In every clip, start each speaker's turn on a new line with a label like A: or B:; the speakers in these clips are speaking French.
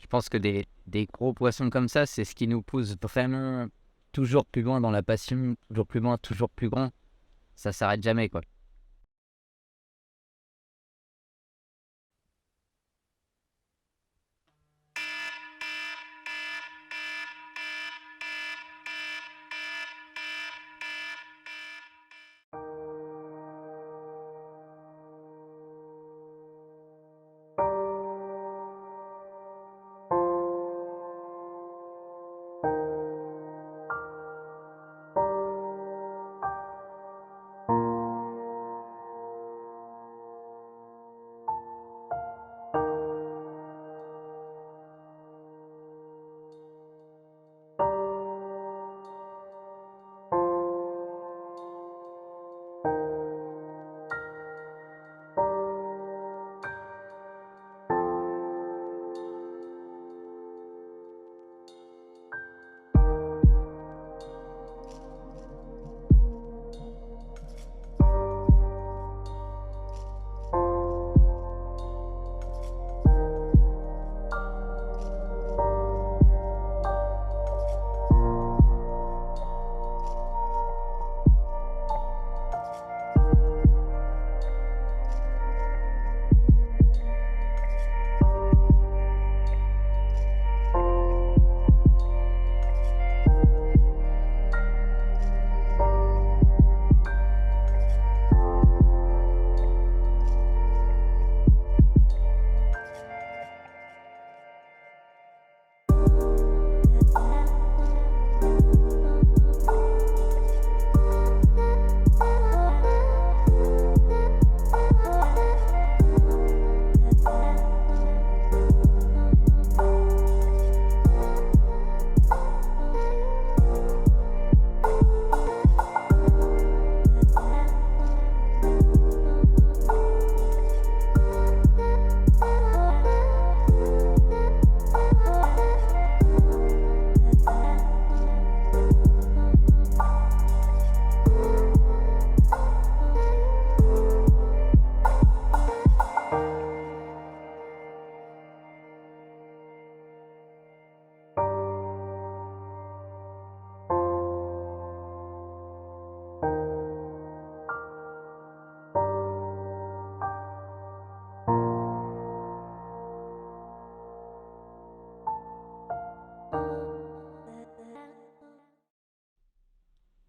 A: Je pense que des gros poissons comme ça, c'est ce qui nous pousse vraiment toujours plus loin dans la passion, toujours plus loin, toujours plus grand. Ça s'arrête jamais, quoi.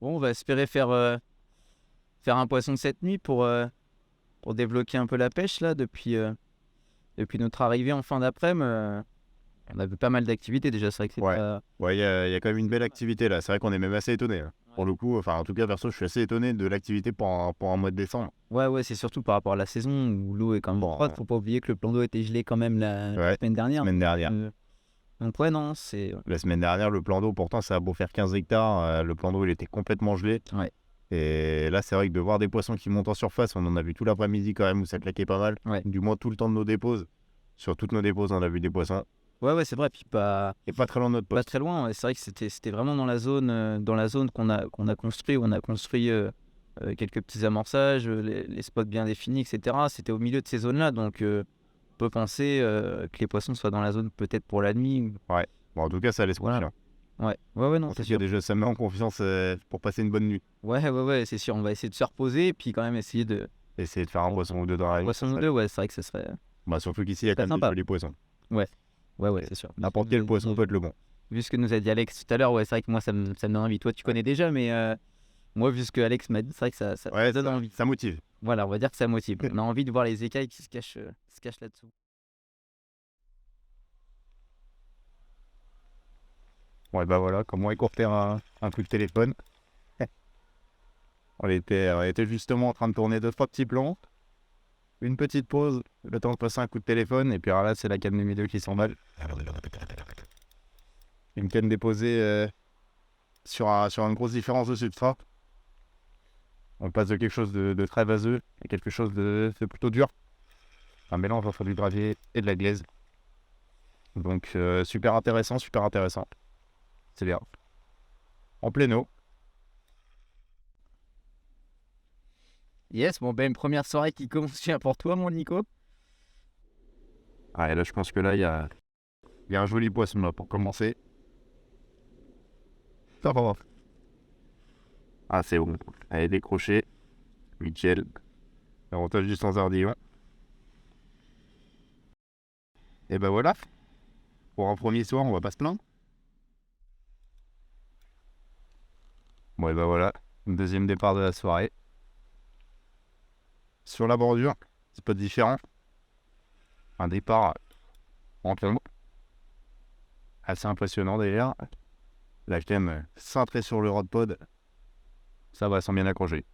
A: Bon, on va espérer faire un poisson cette nuit pour débloquer un peu la pêche là depuis notre arrivée en fin d'après-midi. On a vu pas mal d'activités déjà, c'est vrai que c'est
B: Ouais.
A: pas...
B: Ouais, il y a quand même une belle activité là. C'est vrai qu'on est même assez étonné. Pour le coup, enfin, en tout cas, perso, je suis assez étonné de l'activité pour un mois de décembre.
A: Ouais, c'est surtout par rapport à la saison où l'eau est quand même
B: Bon,
A: froide. Faut pas oublier que le plan d'eau était gelé quand même la
B: ouais,
A: semaine dernière.
B: semaine dernière.
A: Donc ouais, non, c'est...
B: La semaine dernière, le plan d'eau, pourtant, ça a beau faire 15 hectares, le plan d'eau, il était complètement gelé.
A: Ouais.
B: Et là, c'est vrai que de voir des poissons qui montent en surface, on en a vu tout l'après-midi quand même, où ça claquait pas mal.
A: Ouais.
B: Du moins, tout le temps de nos déposes. Sur toutes nos déposes, on a vu des poissons.
A: Ouais, c'est vrai. Puis
B: Et pas très loin de notre
A: pas
B: poste.
A: très loin. Ouais. C'est vrai que c'était vraiment dans la zone qu'on a construit. On a construit quelques petits amorçages, les spots bien définis, etc. C'était au milieu de ces zones-là. Donc, on peut penser que les poissons soient dans la zone peut-être pour la nuit.
B: Ouais. Bon, en tout cas, ça laisse
A: Voilà.
B: confiant.
A: Ouais, non,
B: En
A: c'est
B: tout cas,
A: sûr.
B: déjà, ça me met en confiance pour passer une bonne nuit.
A: Ouais, c'est sûr. On va essayer de se reposer et puis quand même essayer de...
B: Essayer de faire un poisson ou deux dans la nuit.
A: Poisson ou deux, ouais, c'est vrai que ce serait
B: Bah, surtout qu'ici, il y a
A: très
B: quand même des
A: sympa.
B: jolis poissons.
A: Ouais, c'est sûr.
B: N'importe quel poisson peut être le bon.
A: Vu ce que nous a dit Alex tout à l'heure, ouais, c'est vrai que moi, ça me donne envie. Toi, tu connais déjà, mais moi, vu ce que Alex m'a dit, c'est vrai que ça
B: Ouais,
A: donne envie.
B: ça motive.
A: Voilà, on va dire que ça motive. On a envie de voir les écailles qui se cachent là-dessous.
B: Ouais, bah voilà, comment écourter un coup de téléphone. On était justement en train de tourner 2-3 petits plans. Une petite pause, le temps de passer un coup de téléphone, et puis alors là, c'est la canne numéro 2 qui s'emballe. Une canne déposée sur une grosse différence de substrat. On passe de quelque chose de très vaseux à quelque chose de plutôt dur. Un mélange entre du gravier et de la glaise. Donc super intéressant. C'est bien. En pleine eau.
A: Yes, bon, ben, une première soirée qui commence bien pour toi, mon Nico.
B: Ah, et là, je pense que là, il y a Il y a un joli poisson là pour commencer. Ça va. Ah, c'est bon. Allez, décroché. Nickel. L'avantage du sans ardillon. Et ben voilà. Pour un premier soir, on va pas se plaindre. Bon, et ben voilà. Deuxième départ de la soirée. Sur la bordure, c'est pas différent. Un départ vraiment assez impressionnant d'ailleurs. La crème cintrée sur le rod pod. Ça va, sans bien accrocher.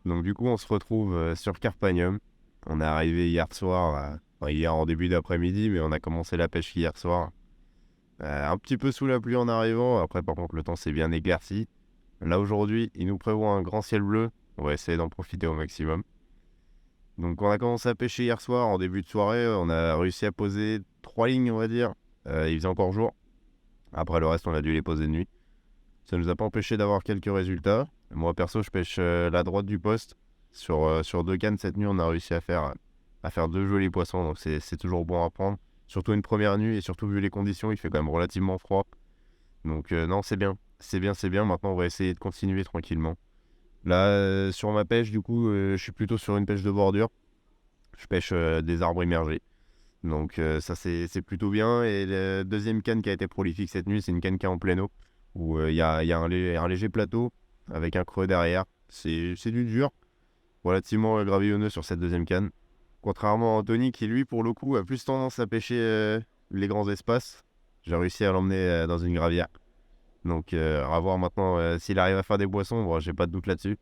B: Donc du coup, on se retrouve sur Carpanium. On est arrivé hier soir, hier en début d'après-midi, mais on a commencé la pêche hier soir. Un petit peu sous la pluie en arrivant. Après, par contre, le temps s'est bien éclairci. Là, aujourd'hui, il nous prévoit un grand ciel bleu. On va essayer d'en profiter au maximum. Donc, on a commencé à pêcher hier soir. En début de soirée, on a réussi à poser 3 lignes, on va dire. Il faisait encore jour. Après, le reste, on a dû les poser de nuit. Ça nous a pas empêché d'avoir quelques résultats. Moi, perso, je pêche la droite du poste. Sur 2 cannes cette nuit, on a réussi à faire 2 jolis poissons. Donc, c'est toujours bon à prendre. Surtout une première nuit et surtout vu les conditions, il fait quand même relativement froid. Donc non, c'est bien. C'est bien, c'est bien. Maintenant, on va essayer de continuer tranquillement. Là, sur ma pêche, du coup, je suis plutôt sur une pêche de bordure. Je pêche des arbres immergés. Donc ça, c'est plutôt bien. Et la deuxième canne qui a été prolifique cette nuit, c'est une canne qui est en plein eau. Où il y a un léger plateau avec un creux derrière. C'est du dur. Relativement gravillonneux sur cette deuxième canne. Contrairement à Anthony qui, lui, pour le coup, a plus tendance à pêcher les grands espaces. J'ai réussi à l'emmener dans une gravière. Donc, à voir maintenant s'il arrive à faire des poissons. Bon, j'ai pas de doute là-dessus.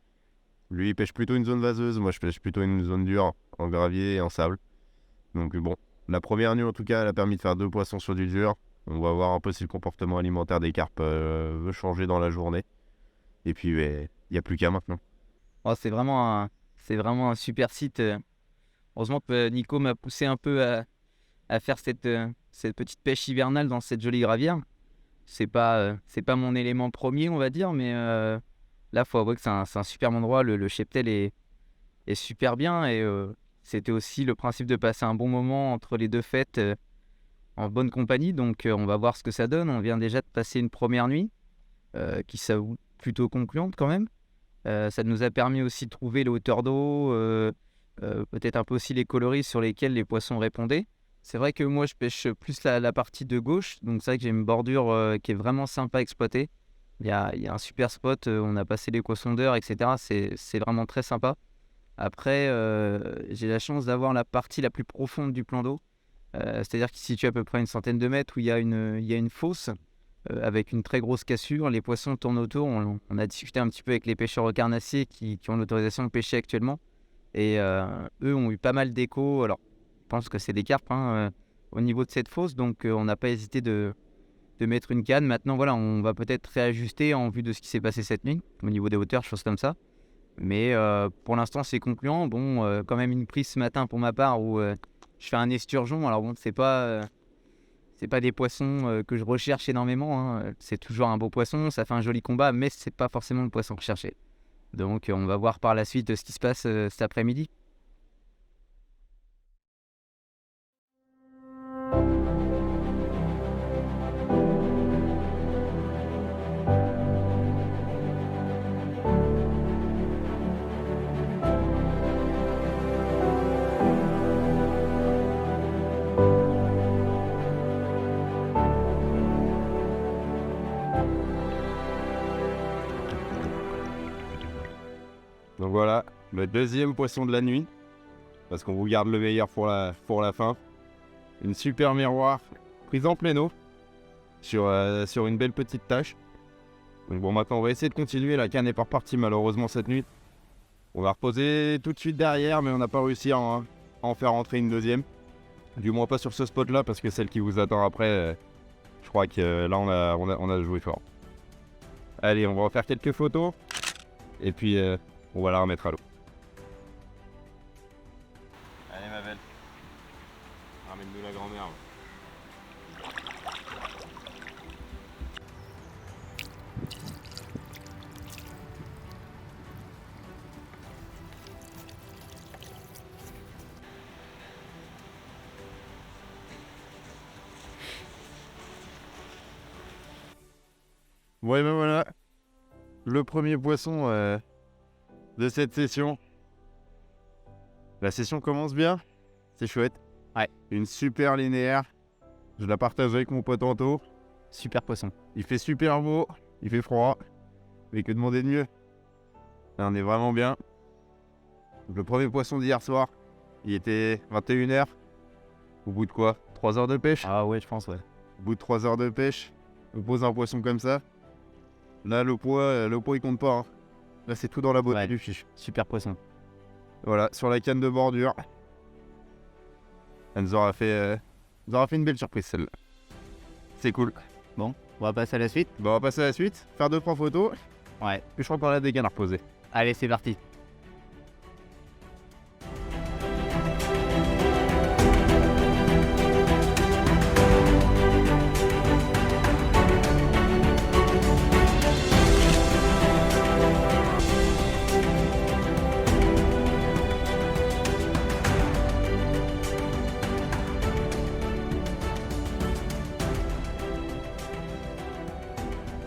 B: Lui, il pêche plutôt une zone vaseuse. Moi, je pêche plutôt une zone dure, en gravier et en sable. Donc, bon. La première nuit, en tout cas, elle a permis de faire 2 poissons sur du dur. On va voir un peu si le comportement alimentaire des carpes veut changer dans la journée. Et puis, il n'y a plus qu'à maintenant.
A: Oh, c'est vraiment un super site. Heureusement que Nico m'a poussé un peu à faire cette petite pêche hivernale dans cette jolie gravière. C'est pas mon élément premier, on va dire, mais là, faut avouer que c'est un super endroit. Le cheptel est super bien et c'était aussi le principe de passer un bon moment entre les deux fêtes en bonne compagnie. Donc, on va voir ce que ça donne. On vient déjà de passer une première nuit qui s'avoue plutôt concluante quand même. Ça nous a permis aussi de trouver les hauteurs d'eau, peut-être un peu aussi les coloris sur lesquels les poissons répondaient. C'est vrai que moi, je pêche plus la partie de gauche, donc c'est vrai que j'ai une bordure qui est vraiment sympa à exploiter. Il y a un super spot, on a passé les poissons-d'heure, etc. C'est vraiment très sympa. Après, j'ai la chance d'avoir la partie la plus profonde du plan d'eau, c'est-à-dire qu'il se situe à peu près une centaine de mètres où il y a une fosse avec une très grosse cassure. Les poissons tournent autour. On a discuté un petit peu avec les pêcheurs au carnassier qui ont l'autorisation de pêcher actuellement. Et eux ont eu pas mal d'échos. Alors, je pense que c'est des carpes au niveau de cette fosse. Donc, on n'a pas hésité de mettre une canne. Maintenant, voilà, on va peut-être réajuster en vue de ce qui s'est passé cette nuit, au niveau des hauteurs, choses comme ça. Mais pour l'instant, c'est concluant. Bon, quand même une prise ce matin pour ma part où je fais un esturgeon. Alors bon, c'est pas des poissons que je recherche énormément, hein. C'est toujours un beau poisson, ça fait un joli combat, mais c'est pas forcément le poisson recherché. Donc on va voir par la suite ce qui se passe cet après-midi.
B: Donc voilà, le deuxième poisson de la nuit. Parce qu'on vous garde le meilleur pour la fin. Une super miroir prise en plein eau. Sur une belle petite tâche. Donc bon, maintenant on va essayer de continuer. La canne n'est pas repartie malheureusement cette nuit. On va reposer tout de suite derrière, mais on n'a pas réussi à en faire rentrer une deuxième. Du moins pas sur ce spot là, parce que celle qui vous attend après, je crois que là on a joué fort. Allez, on va en faire quelques photos. et puis on va la remettre à l'eau. Allez ma belle, ramène-nous la grand-mère. Ouais, ben voilà, le premier poisson de cette session. La session commence bien, c'est chouette.
A: Ouais.
B: Une super linéaire, je la partage avec mon pote Anto.
A: Super poisson.
B: Il fait super beau, il fait froid, mais que demander de mieux? Là, on est vraiment bien. Le premier poisson d'hier soir, il était 21h. Au bout de quoi? 3 heures de pêche?
A: Ah ouais, je pense, ouais.
B: Au bout de 3 heures de pêche, on pose un poisson comme ça. Là, le poids il compte pas. Hein. Là, c'est tout dans la beauté
A: Ouais.
B: du fiche.
A: Super poisson.
B: Voilà, sur la canne de bordure. Elle nous aura fait une belle surprise, celle-là. C'est cool.
A: Bon, on va passer à la suite.
B: Bon, on va passer à la suite. Faire 2-3 photos.
A: Ouais.
B: Puis je crois qu'on a des cannes à reposer.
A: Allez, c'est parti.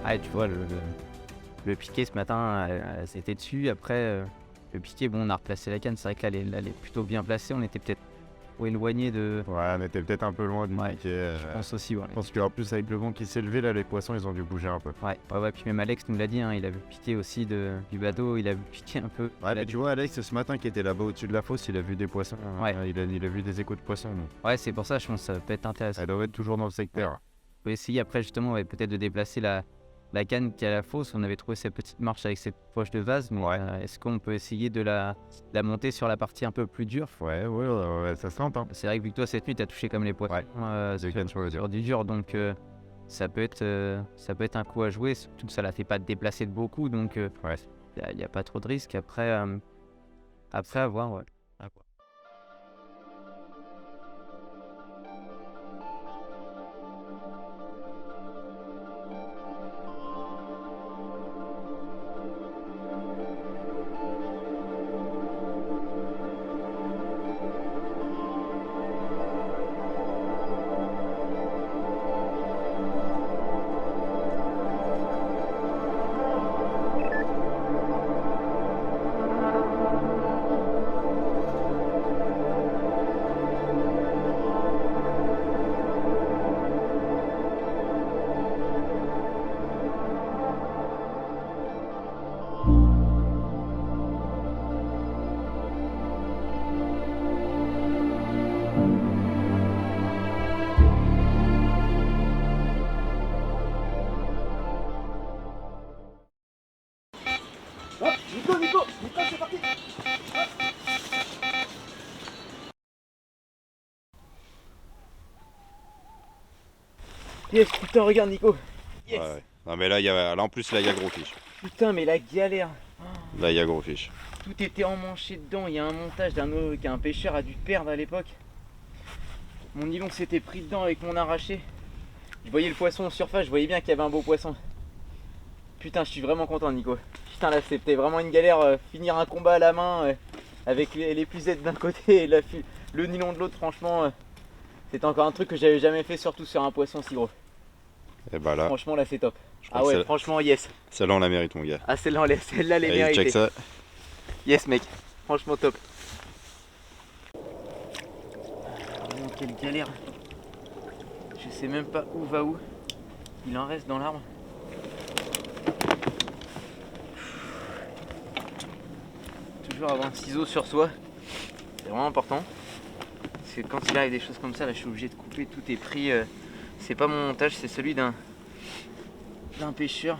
A: Ah, tu vois, le piqué ce matin, c'était dessus. Après, le piqué, bon, on a replacé la canne. C'est vrai que là, elle est plutôt bien placée. On était peut-être trop éloigné de.
B: Ouais, on était peut-être un peu loin du
A: Ouais,
B: piquet.
A: Je pense aussi, ouais.
B: Je pense qu'en plus, avec le vent qui s'est levé, là, les poissons, ils ont dû bouger un peu.
A: Ouais. Puis même Alex nous l'a dit, hein, il a vu le piqué aussi du bateau. Il a vu le piqué un peu.
B: Ouais,
A: Il a
B: mais
A: dit-
B: tu vois, Alex, ce matin, qui était là-bas au-dessus de la fosse, il a vu des poissons.
A: Ouais.
B: Il a vu des échos de poissons. Donc.
A: Ouais, c'est pour ça, je pense que ça peut être intéressant.
B: Elle doit être toujours dans le secteur.
A: On peut essayer après, justement, ouais, peut-être de déplacer la canne qui est à la fosse. On avait trouvé cette petite marche avec cette poche de vase. Mais,
B: Ouais.
A: est-ce qu'on peut essayer de la monter sur la partie un peu plus dure?
B: Ouais, ça se tente. Hein.
A: C'est vrai que vu que toi, cette nuit, tu as touché comme les poissons
B: De canne sur le dur.
A: sur du dur, donc ça peut être un coup à jouer. Surtout que ça la fait pas déplacer de beaucoup, donc
B: Ouais.
A: il n'y a pas trop de risque. Après, à voir, ouais. À voir.
C: Nico, c'est parti. Yes, putain, regarde Nico. Yes.
B: Ouais. Non, mais là, là, en plus, là, il y a gros fiche.
C: Putain, mais la galère.
B: Là, il y a gros fiche.
C: Tout était emmanché dedans. Il y a un montage qu'un pêcheur a dû perdre à l'époque. Mon nylon s'était pris dedans avec mon arraché. Je voyais le poisson en surface, je voyais bien qu'il y avait un beau poisson. Putain, je suis vraiment content, Nico. Putain, là, c'était vraiment une galère. Finir un combat à la main avec les puzettes d'un côté et le nylon de l'autre, franchement, c'était encore un truc que j'avais jamais fait, surtout sur un poisson si gros.
B: Et bah là,
C: Franchement, là, c'est top.
B: je crois
C: Ah
B: que
C: ouais, franchement, yes.
B: celle-là, on la mérite, mon gars.
C: Ah, celle-là, elle est
B: Allez, check
C: méritée.
B: ça.
C: Yes, mec. Franchement, top. Vraiment, quelle galère. Je sais même pas où va où. Il en reste dans l'arbre. Toujours avoir un ciseau sur soi. C'est vraiment important. Parce que quand il arrive des choses comme ça, là, je suis obligé de couper. Tout est pris. C'est pas mon montage, c'est celui d'un pêcheur.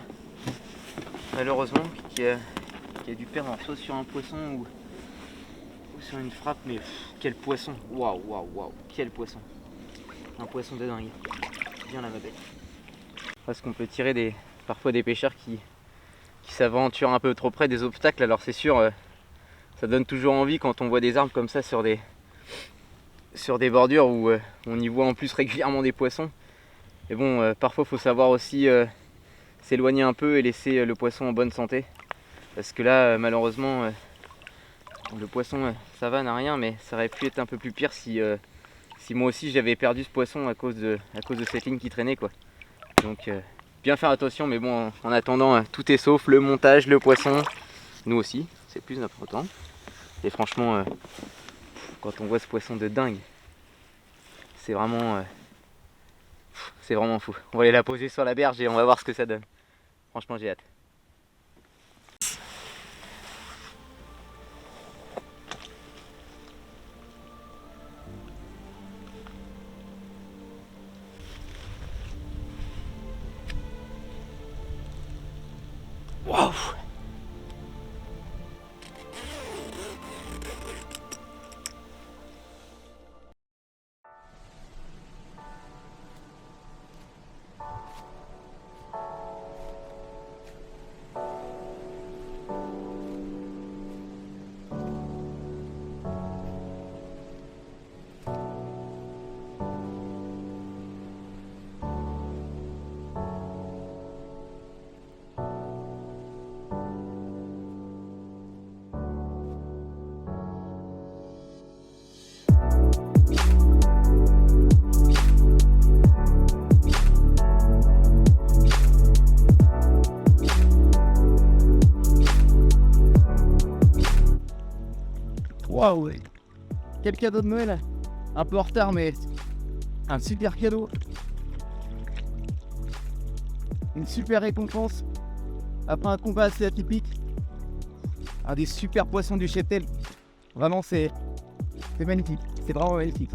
C: Malheureusement, qui a dû perdre soit sur un poisson ou sur une frappe. Mais quel poisson. Waouh, waouh, waouh. Quel poisson. Un poisson de dingue. Viens là, ma belle. Parce qu'on peut tirer parfois des pêcheurs qui s'aventurent un peu trop près des obstacles. Alors c'est sûr, ça donne toujours envie quand on voit des arbres comme ça sur des bordures où on y voit en plus régulièrement des poissons. Mais bon, parfois il faut savoir aussi s'éloigner un peu et laisser le poisson en bonne santé. Parce que là, malheureusement, le poisson, ça va, n'a rien, mais ça aurait pu être un peu plus pire si moi aussi j'avais perdu ce poisson à cause de cette ligne qui traînait, quoi. Donc bien faire attention, mais bon, en attendant, tout est sauf, le montage, le poisson, nous aussi, c'est plus important. Et franchement, quand on voit ce poisson de dingue, c'est vraiment fou. On va aller la poser sur la berge et on va voir ce que ça donne. Franchement, j'ai hâte. Waouh!
D: Waouh! Quel cadeau de Noël! Un peu en retard, mais un super cadeau. Une super récompense après un combat assez atypique. Un des super poissons du cheptel. Vraiment, c'est magnifique. C'est vraiment magnifique.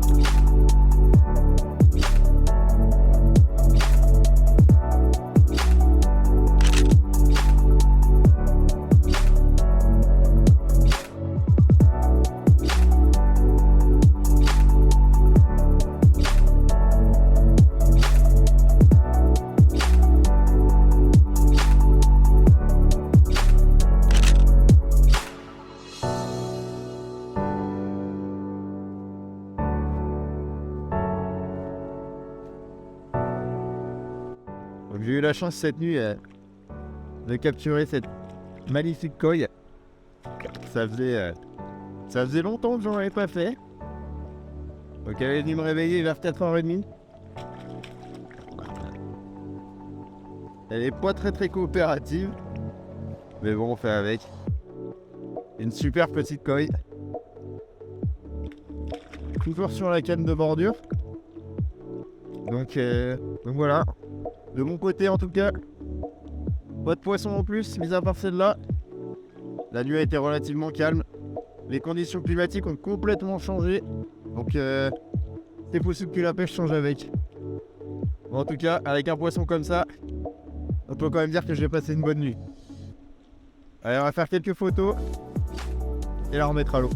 B: Donc j'ai eu la chance cette nuit de capturer cette magnifique coille. Ça faisait longtemps que j'en avais pas fait. Donc elle est venue me réveiller vers 4h30. Elle est pas très coopérative. Mais bon, on fait avec. Une super petite coille. Toujours sur la canne de bordure. Donc voilà. De mon côté en tout cas, pas de poisson en plus, mis à part celle-là. La nuit a été relativement calme. Les conditions climatiques ont complètement changé. Donc c'est possible que la pêche change avec. Bon, en tout cas, avec un poisson comme ça, on peut quand même dire que j'ai passé une bonne nuit. Allez, on va faire quelques photos et la remettre à l'eau.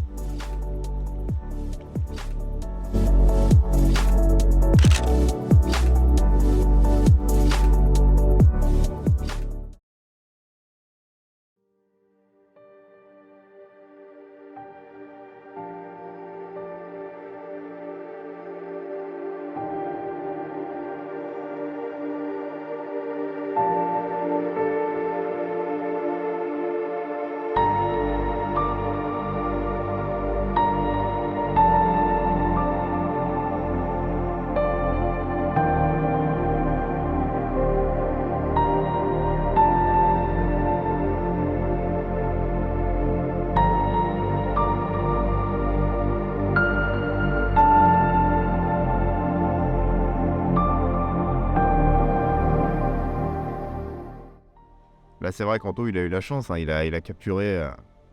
B: Là, c'est vrai qu'Anto, il a eu la chance, hein. Il a capturé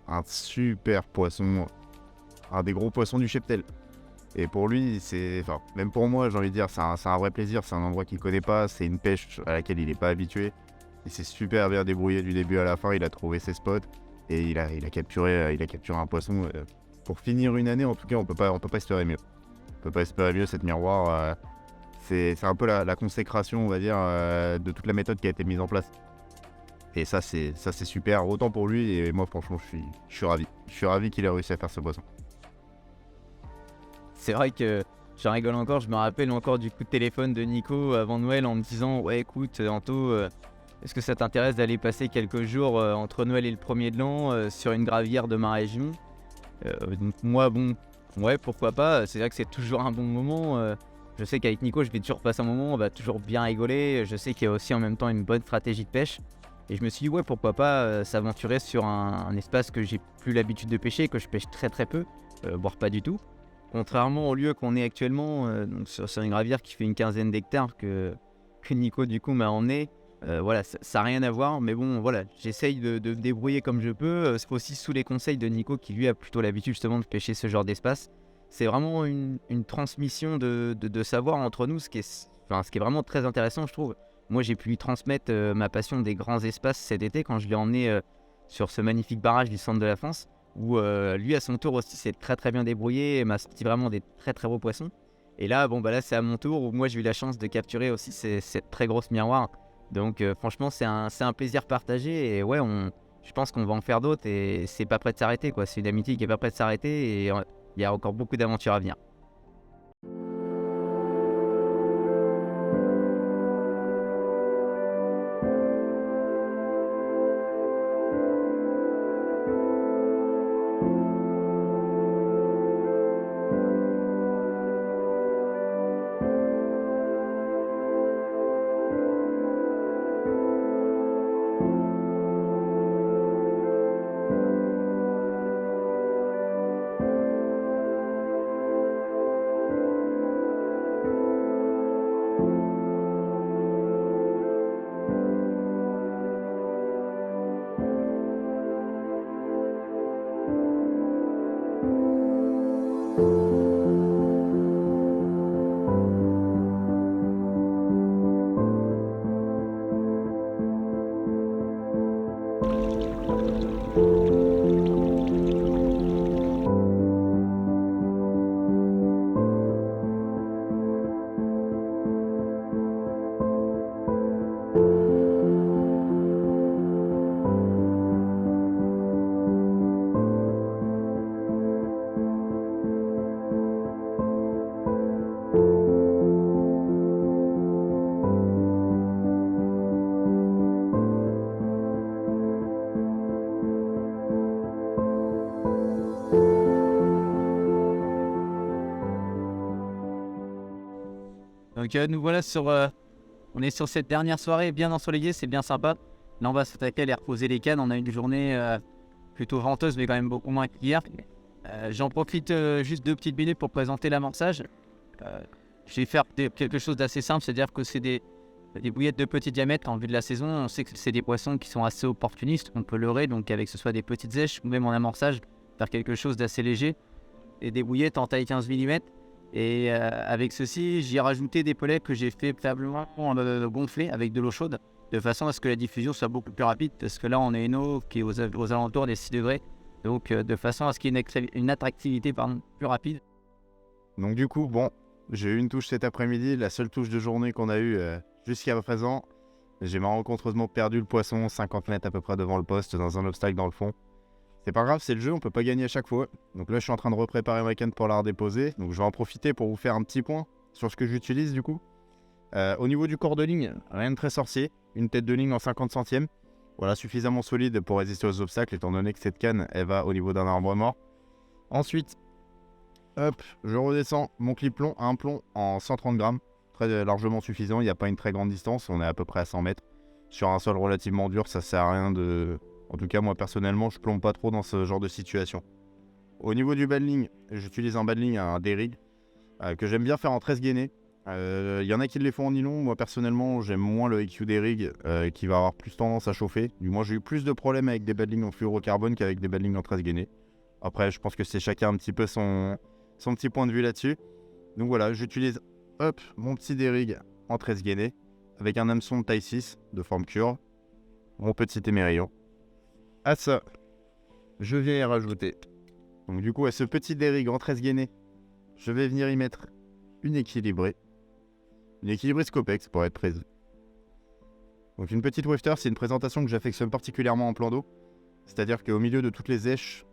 B: un super poisson, un des gros poissons du cheptel. Et pour lui, enfin, même pour moi, j'ai envie de dire, c'est un vrai plaisir. C'est un endroit qu'il connaît pas, c'est une pêche à laquelle il n'est pas habitué. Il s'est super bien débrouillé du début à la fin. Il a trouvé ses spots et il a capturé un poisson. Pour finir une année, en tout cas, on peut pas espérer mieux. On peut pas espérer mieux. Cette miroir, c'est un peu la consécration, on va dire, de toute la méthode qui a été mise en place. Et ça c'est super, autant pour lui, et moi franchement je suis ravi. Je suis ravi qu'il ait réussi à faire ce poisson.
A: C'est vrai que j'en rigole encore, je me rappelle encore du coup de téléphone de Nico avant Noël en me disant ouais écoute Anto, est-ce que ça t'intéresse d'aller passer quelques jours entre Noël et le 1er de l'an sur une gravière de ma région. Donc moi bon, ouais pourquoi pas, c'est vrai que c'est toujours un bon moment. Je sais qu'avec Nico je vais toujours passer un moment, on va toujours bien rigoler, je sais qu'il y a aussi en même temps une bonne stratégie de pêche. Et je me suis dit ouais pourquoi pas s'aventurer sur un espace que j'ai plus l'habitude de pêcher, que je pêche très très peu, voire pas du tout. Contrairement au lieu qu'on est actuellement, donc sur une gravière qui fait une quinzaine d'hectares que Nico du coup m'a emmené, voilà, ça n'a rien à voir, mais bon voilà, j'essaye de me débrouiller comme je peux, c'est aussi sous les conseils de Nico qui lui a plutôt l'habitude justement de pêcher ce genre d'espace. C'est vraiment une transmission de savoir entre nous, ce qui est vraiment très intéressant je trouve. Moi j'ai pu lui transmettre ma passion des grands espaces cet été quand je l'ai emmené sur ce magnifique barrage du centre de la France, où lui à son tour aussi s'est très très bien débrouillé et m'a sorti vraiment des très très beaux poissons. Et là bon bah là c'est à mon tour où moi j'ai eu la chance de capturer aussi cette très grosse miroir. Donc franchement c'est un plaisir partagé et ouais je pense qu'on va en faire d'autres et c'est pas prêt de s'arrêter quoi. C'est une amitié qui est pas prête de s'arrêter et il y a encore beaucoup d'aventures à venir. Donc nous voilà on est sur cette dernière soirée bien ensoleillée, c'est bien sympa. Là on va s'attaquer à aller reposer les cannes, on a une journée plutôt venteuse mais quand même beaucoup moins qu'hier. J'en profite juste 2 petites minutes pour présenter l'amorçage. Je vais faire quelque chose d'assez simple, c'est-à-dire que c'est des bouillettes de petit diamètre en vue de la saison. On sait que c'est des poissons qui sont assez opportunistes, on peut leurrer, donc avec que ce soit des petites zèches ou même en amorçage, faire quelque chose d'assez léger. Et des bouillettes en taille 15 mm. Et avec ceci, j'y ai rajouté des pellets que j'ai fait préalablement gonfler avec de l'eau chaude, de façon à ce que la diffusion soit beaucoup plus rapide, parce que là on a une eau qui est aux alentours des 6 degrés, donc de façon à ce qu'il y ait une attractivité plus rapide.
B: Donc du coup, bon, j'ai eu une touche cet après-midi, la seule touche de journée qu'on a eue jusqu'à présent. J'ai malencontreusement perdu le poisson 50 mètres à peu près devant le poste dans un obstacle dans le fond. C'est pas grave, c'est le jeu, on peut pas gagner à chaque fois. Donc là je suis en train de repréparer ma canne pour la redéposer. Donc je vais en profiter pour vous faire un petit point sur ce que j'utilise du coup. Au niveau du corps de ligne, rien de très sorcier. Une tête de ligne en 50 centièmes. Voilà, suffisamment solide pour résister aux obstacles étant donné que cette canne elle va au niveau d'un arbre mort. Ensuite, hop, je redescends mon clip plomb à un plomb en 130 grammes. Très largement suffisant, il n'y a pas une très grande distance, on est à peu près à 100 mètres. Sur un sol relativement dur, ça sert à rien de... En tout cas, moi personnellement, je plombe pas trop dans ce genre de situation. Au niveau du bas de ligne, j'utilise un bas de ligne, un D-Rig, que j'aime bien faire en 13 gainés. Il y en a qui les font en nylon. Moi personnellement, j'aime moins le EQ D-Rig qui va avoir plus tendance à chauffer. Du moins, j'ai eu plus de problèmes avec des bas de ligne en fluorocarbone qu'avec des bas de ligne en 13 gainés. Après, je pense que c'est chacun un petit peu son petit point de vue là-dessus. Donc voilà, j'utilise mon petit D-Rig en 13 gainés avec un hameçon de taille 6 de forme curve, mon petit émerillon. À ça, je viens y rajouter. Donc du coup, à ce petit D-Rig en 13 gainés, je vais venir y mettre une équilibrée. Une équilibrée Scopex pour être précis. Donc une petite wefter, c'est une présentation que j'affectionne particulièrement en plan d'eau. C'est-à-dire qu'au milieu de toutes les éches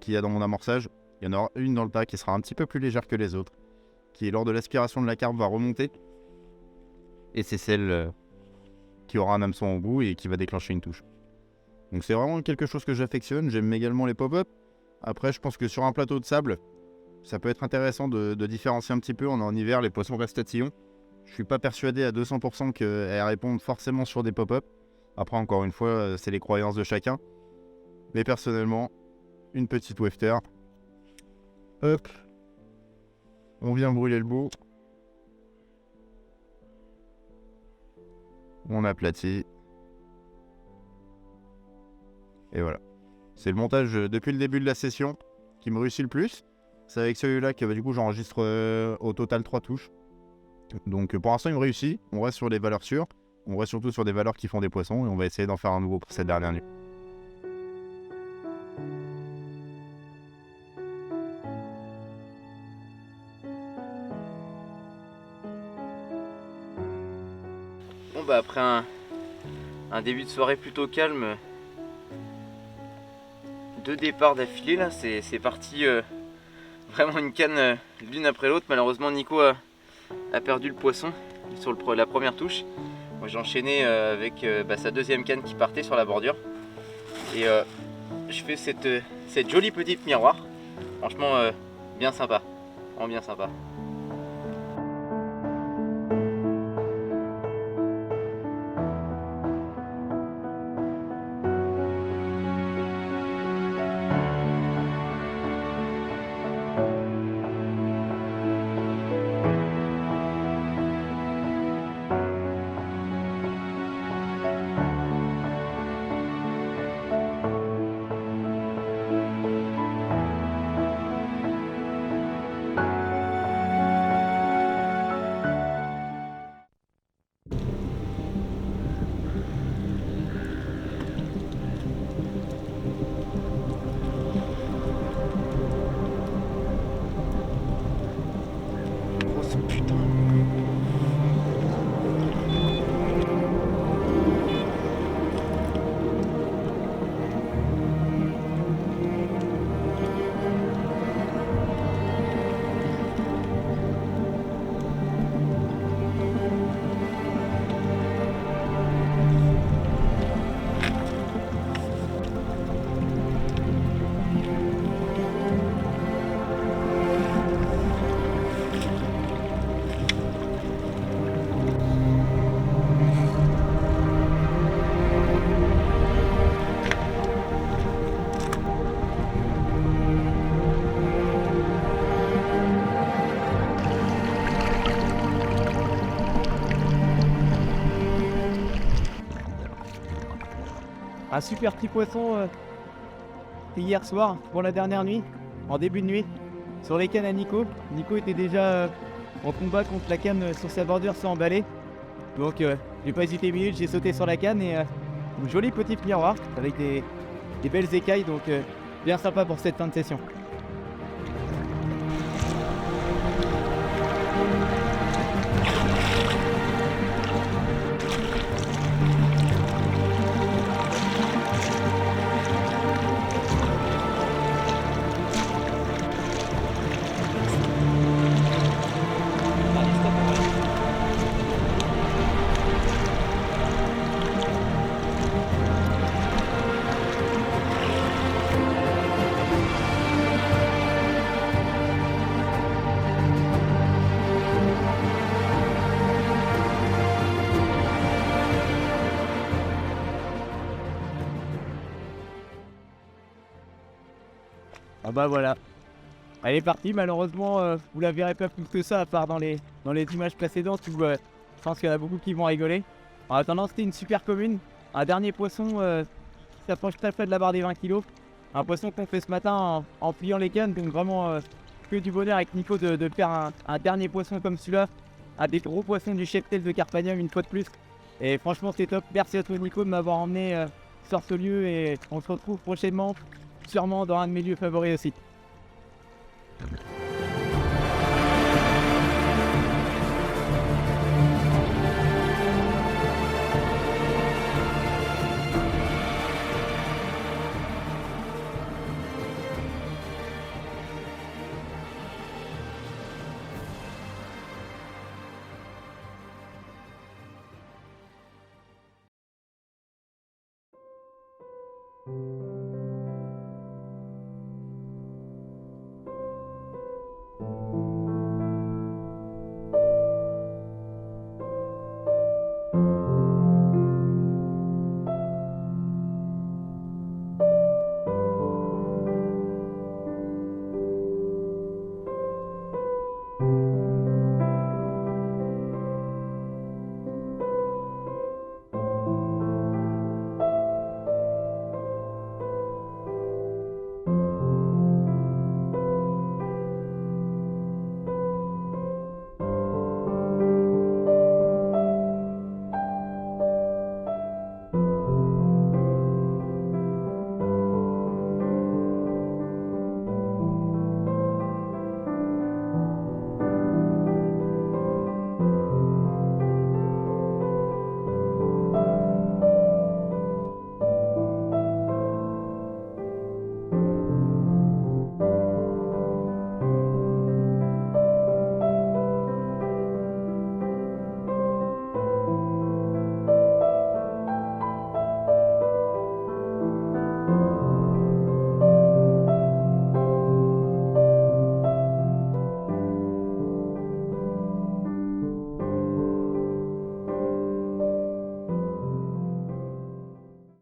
B: qu'il y a dans mon amorçage, il y en aura une dans le tas qui sera un petit peu plus légère que les autres, qui lors de l'aspiration de la carpe va remonter. Et c'est celle qui aura un hameçon au bout et qui va déclencher une touche. Donc c'est vraiment quelque chose que j'affectionne. J'aime également les pop-up. Après, je pense que sur un plateau de sable, ça peut être intéressant de différencier un petit peu. En hiver, les poissons restent tatillons. Je suis pas persuadé à 200% qu'elles répondent forcément sur des pop-up. Après, encore une fois, c'est les croyances de chacun. Mais personnellement, une petite wefter. Hop. On vient brûler le bout. On aplatit. Et voilà. C'est le montage depuis le début de la session qui me réussit le plus. C'est avec celui-là que du coup j'enregistre au total 3 touches. Donc pour l'instant il me réussit. On reste sur des valeurs sûres. On reste surtout sur des valeurs qui font des poissons. Et on va essayer d'en faire un nouveau pour cette dernière nuit.
C: Bon bah après un début de soirée plutôt calme, 2 départs d'affilée là, c'est parti vraiment une canne l'une après l'autre. Malheureusement Nico a perdu le poisson sur la première touche. Moi j'ai enchaîné avec sa deuxième canne qui partait sur la bordure. Et je fais cette jolie petite miroir. Franchement bien sympa, vraiment bien sympa.
D: Un super petit poisson hier soir pour la dernière nuit, en début de nuit, sur les cannes à Nico. Nico était déjà en combat contre la canne sur sa bordure sans emballer. Donc j'ai pas hésité une minute, j'ai sauté sur la canne et une jolie petite miroir avec des belles écailles, donc bien sympa pour cette fin de session. Ah bah voilà, elle est partie. Malheureusement vous la verrez pas plus que ça à part dans les images précédentes où je pense qu'il y en a beaucoup qui vont rigoler. En attendant, c'était une super commune, un dernier poisson qui s'approche très près de la barre des 20 kg. Un poisson qu'on fait ce matin en pliant les cannes, donc vraiment que du bonheur avec Nico de faire un dernier poisson comme celui-là, un des gros poissons du cheptel de Carpanium une fois de plus. Et franchement c'est top, merci à toi Nico de m'avoir emmené sur ce lieu et on se retrouve prochainement, sûrement dans un de mes lieux favoris aussi.